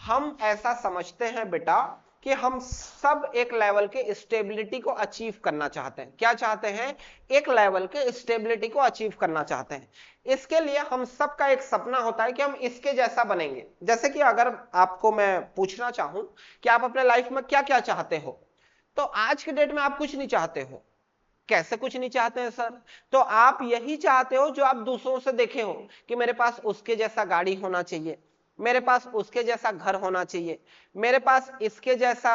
हम ऐसा समझते हैं बेटा कि हम सब एक लेवल के स्टेबिलिटी को अचीव करना चाहते हैं। क्या चाहते हैं? एक लेवल के स्टेबिलिटी को अचीव करना चाहते हैं। इसके लिए हम सबका एक सपना होता है कि हम इसके जैसा बनेंगे। जैसे कि अगर आपको मैं पूछना चाहूं कि आप अपने लाइफ में क्या क्या चाहते हो, तो आज के डेट में आप कुछ नहीं चाहते हो। कैसे कुछ नहीं चाहते हैं सर? तो आप यही चाहते हो जो आप दूसरों से देखे हो कि मेरे पास उसके जैसा गाड़ी होना चाहिए, मेरे पास उसके जैसा घर होना चाहिए, मेरे पास इसके जैसा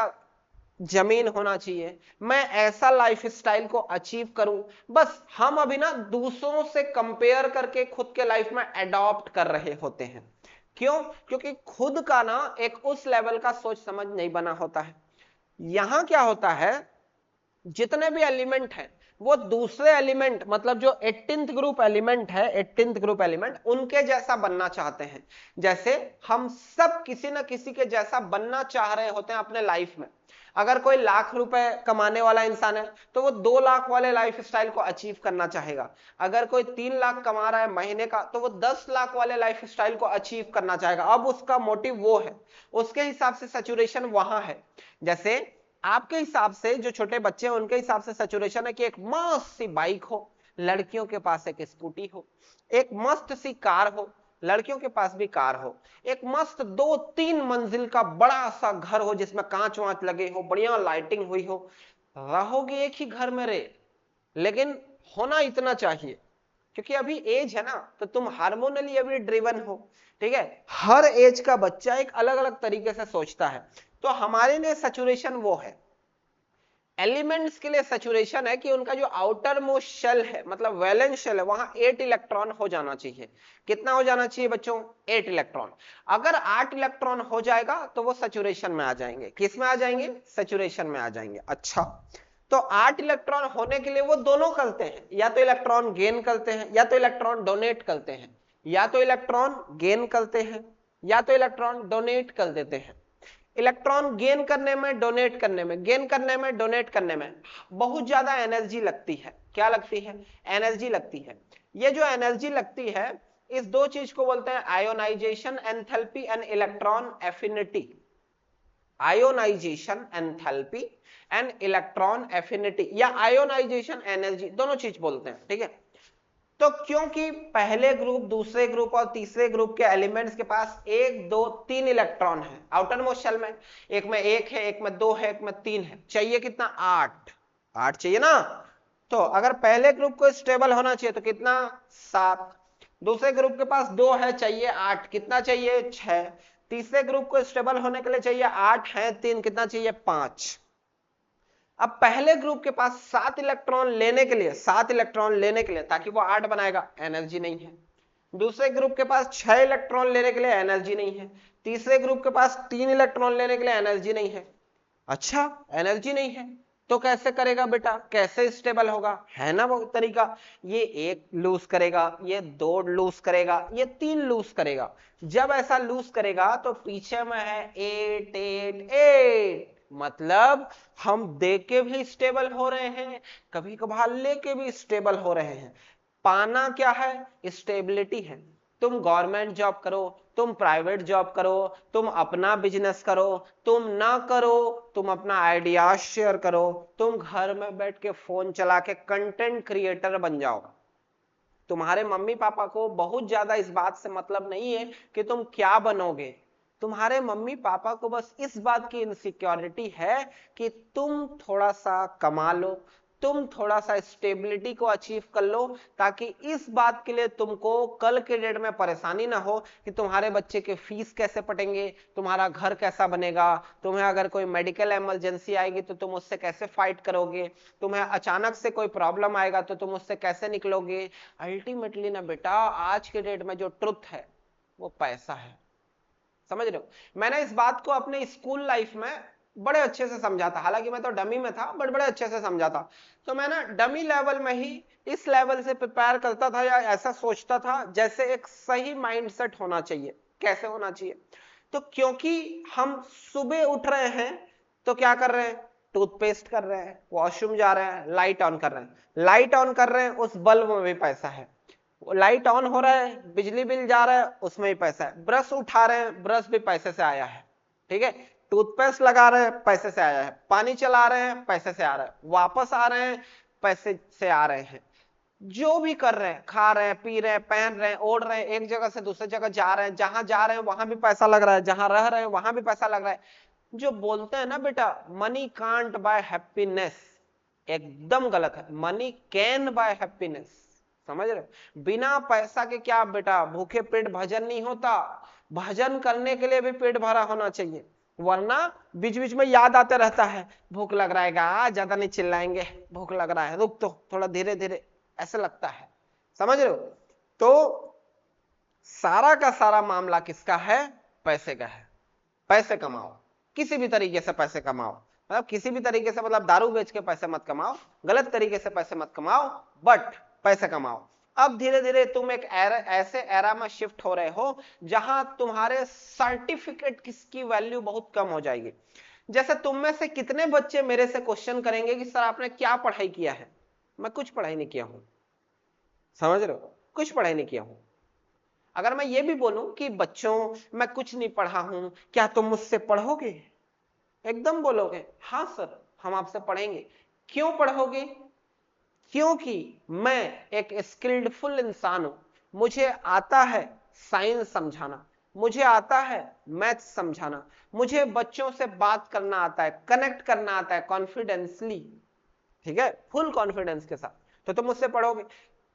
जमीन होना चाहिए, मैं ऐसा लाइफ स्टाइल को अचीव करूं। बस हम अभी ना दूसरों से कंपेयर करके खुद के लाइफ में एडॉप्ट कर रहे होते हैं। क्यों? क्योंकि खुद का ना एक उस लेवल का सोच समझ नहीं बना होता है। यहां क्या होता है, जितने भी एलिमेंट हैं वो दूसरे एलिमेंट, मतलब जो 18th ग्रुप एलिमेंट है, 18th ग्रुप एलिमेंट उनके जैसा बनना चाहते हैं। जैसे हम सब किसी ना किसी के जैसा बनना चाह रहे होते हैं अपने लाइफ में। अगर कोई लाख रुपए कमाने वाला इंसान है तो वो 2 लाख वाले लाइफ स्टाइल को अचीव करना चाहेगा। अगर कोई 3 लाख कमा रहा है महीने का तो वो 10 लाख वाले लाइफ स्टाइल को अचीव करना चाहेगा। अब उसका मोटिव वो है, उसके हिसाब से सैचुरेशन वहां है। जैसे आपके हिसाब से जो छोटे बच्चे हैं उनके हिसाब से सैचुरेशन है कि एक मस्त सी बाइक हो, लड़कियों के पास एक स्कूटी हो, एक मस्त सी कार हो, लड़कियों के पास भी कार हो, एक मस्त 2-3 मंजिल का बड़ा सा घर हो जिसमें कांच वांच लगे हो, बढ़िया लाइटिंग हुई हो। रहोगे एक ही घर में रे, लेकिन होना इतना चाहिए क्योंकि अभी एज है ना, तो तुम हार्मोनली अभी ड्रिवन हो। ठीक है, हर एज का बच्चा एक अलग अलग तरीके से सोचता है। तो हमारे लिए सैचुरेशन वो है। एलिमेंट्स के लिए सैचुरेशन है कि उनका जो आउटर मोस्ट शेल है, मतलब वैलेंस शेल है, वहां 8 इलेक्ट्रॉन हो जाना चाहिए। कितना हो जाना चाहिए बच्चों? 8 इलेक्ट्रॉन। अगर 8 इलेक्ट्रॉन हो जाएगा तो वो सैचुरेशन में आ जाएंगे। किस में आ जाएंगे? सैचुरेशन में आ जाएंगे। अच्छा, तो 8 इलेक्ट्रॉन होने के लिए वो दोनों करते हैं, या तो इलेक्ट्रॉन गेन करते हैं या तो इलेक्ट्रॉन डोनेट करते हैं, या तो इलेक्ट्रॉन गेन करते हैं या तो इलेक्ट्रॉन डोनेट कर देते हैं। इलेक्ट्रॉन गेन करने में, डोनेट करने में, गेन करने में, डोनेट करने में बहुत ज्यादा एनर्जी लगती है। क्या लगती है? एनर्जी लगती है। ये जो एनर्जी लगती है, इस दो चीज को बोलते हैं ionisation enthalpy and electron affinity. Ionisation enthalpy and electron affinity, या आयोनाइजेशन एनर्जी, दोनों चीज बोलते हैं। ठीक है, तो क्योंकि पहले ग्रुप, दूसरे ग्रुप और तीसरे ग्रुप के एलिमेंट्स के पास 1 2 3 इलेक्ट्रॉन है आउटर मोस्ट शेल में। एक में 1 है, एक में 2 है, एक में 3 है। चाहिए कितना? 8। 8 चाहिए ना। तो अगर पहले ग्रुप को स्टेबल होना चाहिए तो कितना? 7। दूसरे ग्रुप के पास 2 है, चाहिए 8। कितना चाहिए? 6। तीसरे ग्रुप को स्टेबल होने के लिए चाहिए 8 है, 3, कितना चाहिए? 5। अब पहले ग्रुप के पास 7 इलेक्ट्रॉन लेने के लिए, 7 इलेक्ट्रॉन लेने के लिए, ताकि वो 8 बनाएगा, एनर्जी नहीं है। दूसरे ग्रुप के पास 6 इलेक्ट्रॉन लेने के लिए एनर्जी नहीं है। तीसरे ग्रुप के पास 3 इलेक्ट्रॉन लेने के लिए एनर्जी नहीं है। अच्छा, एनर्जी नहीं है तो कैसे करेगा बेटा? कैसे स्टेबल होगा? है ना वो तरीका। ये 1 लूज करेगा, ये 2 लूज करेगा, ये 3 लूज करेगा। जब ऐसा लूज करेगा तो पीछे में है 8 8 8, मतलब हम दे के भी स्टेबल हो रहे हैं, कभी कभार लेके भी स्टेबल हो रहे हैं। पाना क्या है? स्टेबिलिटी है। तुम गवर्नमेंट जॉब करो, तुम प्राइवेट जॉब करो, तुम अपना बिजनेस करो, तुम ना करो, तुम अपना आइडिया शेयर करो, तुम घर में बैठ के फोन चला के कंटेंट क्रिएटर बन जाओ। तुम्हारे मम्मी पापा को बहुत ज्यादा इस बात से मतलब नहीं है कि तुम क्या बनोगे। तुम्हारे मम्मी पापा को बस इस बात की इनसिक्योरिटी है कि तुम थोड़ा सा कमा लो, तुम थोड़ा सा स्टेबिलिटी को अचीव कर लो, ताकि इस बात के लिए तुमको कल के डेट में परेशानी ना हो कि तुम्हारे बच्चे के फीस कैसे पटेंगे, तुम्हारा घर कैसा बनेगा, तुम्हें अगर कोई मेडिकल इमरजेंसी आएगी तो तुम उससे कैसे फाइट करोगे, तुम्हें अचानक से कोई प्रॉब्लम आएगा तो तुम उससे कैसे निकलोगे। अल्टीमेटली ना बेटा, आज के डेट में जो ट्रुथ है वो पैसा है। समझ रहे हो? मैंने इस बात को अपने स्कूल लाइफ में बड़े अच्छे से समझा था। हालांकि मैं तो डमी में था, बट बड़े अच्छे से समझा था। तो मैं ना डमी लेवल में ही इस लेवल से प्रिपेयर करता था, या ऐसा सोचता था जैसे एक सही माइंडसेट होना चाहिए। कैसे होना चाहिए? तो क्योंकि हम सुबह उठ रहे हैं तो क्या कर रहे हैं? टूथपेस्ट कर रहे हैं, वॉशरूम जा रहे हैं, लाइट ऑन कर रहे हैं। लाइट ऑन कर रहे हैं, उस बल्ब में भी पैसा है। लाइट ऑन हो रहा है, बिजली बिल जा रहा है, उसमें भी पैसा है। ब्रश उठा रहे हैं, ब्रश भी पैसे से आया है। ठीक है, टूथपेस्ट लगा रहे हैं पैसे से आया है, पानी चला रहे हैं पैसे से आ रहा है, वापस आ रहे हैं पैसे से आ रहे हैं, जो भी कर रहे हैं, खा रहे हैं, पी रहे हैं, पहन रहे हैं, ओढ़ रहे हैं, एक जगह से दूसरी जगह जा रहे हैं, जहां जा रहे हैं वहां भी पैसा लग रहा है, जहां रह रहे हैं वहां भी पैसा लग रहा है। जो बोलते हैं ना बेटा मनी कांट बाय हैप्पीनेस, एकदम गलत है। मनी कैन बाय हैप्पीनेस, समझ रहे हो? बिना पैसा के क्या बेटा भूखे पेट भजन नहीं होता, भजन करने के लिए भी पेट भरा होना चाहिए, वरना बीच बीच में याद आते रहता है भूख लग रहा है, ज्यादा नहीं चिल्लाएंगे, भूख लग रहा है, रुक तो थोड़ा धीरे धीरे, ऐसे लगता है, समझ रहे हो? तो सारा का सारा मामला किसका है? पैसे का है। पैसे कमाओ, किसी भी तरीके से पैसे कमाओ, मतलब किसी भी तरीके से, मतलब दारू बेच के पैसे मत कमाओ, गलत तरीके से पैसे मत कमाओ, बट पैसे कमाओ। अब धीरे धीरे तुम एक ऐसे एरा में शिफ्ट हो रहे हो जहां तुम्हारे सर्टिफिकेट की वैल्यू बहुत कम हो जाएगी। जैसे तुम में से कितने बच्चे मेरे से क्वेश्चन करेंगे कि सर आपने क्या पढ़ाई किया है? मैं कुछ पढ़ाई नहीं किया हूं, समझ रहे हो? कुछ पढ़ाई नहीं किया हूं। अगर मैं ये भी बोलूं कि बच्चों मैं कुछ नहीं पढ़ा हूं, क्या तुम मुझसे पढ़ोगे? एकदम बोलोगे हाँ सर हम आपसे पढ़ेंगे। क्यों पढ़ोगे? क्योंकि मैं एक स्किल्डफुल इंसान हूं, मुझे आता है साइंस समझाना, मुझे आता है मैथ समझाना, मुझे बच्चों से बात करना आता है, कनेक्ट करना आता है कॉन्फिडेंसली, ठीक है, फुल कॉन्फिडेंस के साथ, तो तुम मुझसे पढ़ोगे।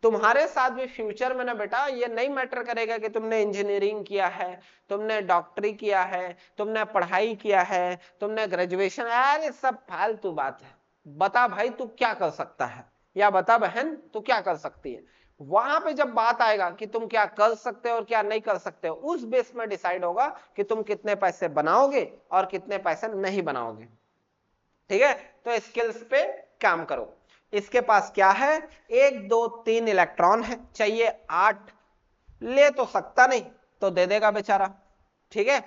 तुम्हारे साथ भी फ्यूचर में ना बेटा ये नहीं मैटर करेगा कि तुमने इंजीनियरिंग किया है, तुमने डॉक्टरी किया है, तुमने पढ़ाई किया है, तुमने ग्रेजुएशन, अरे सब फालतू बात है। बता भाई तू क्या कर सकता है, या बता बहन तू क्या कर सकती है। वहां पे जब बात आएगा कि तुम क्या कर सकते हो और क्या नहीं कर सकते हो, उस बेस में डिसाइड होगा कि तुम कितने पैसे बनाओगे और कितने पैसे नहीं बनाओगे, ठीक है? तो स्किल्स पे काम करो। इसके पास क्या है? 1 2 3 इलेक्ट्रॉन है, चाहिए 8, ले तो सकता नहीं तो दे देगा बेचारा, ठीक है?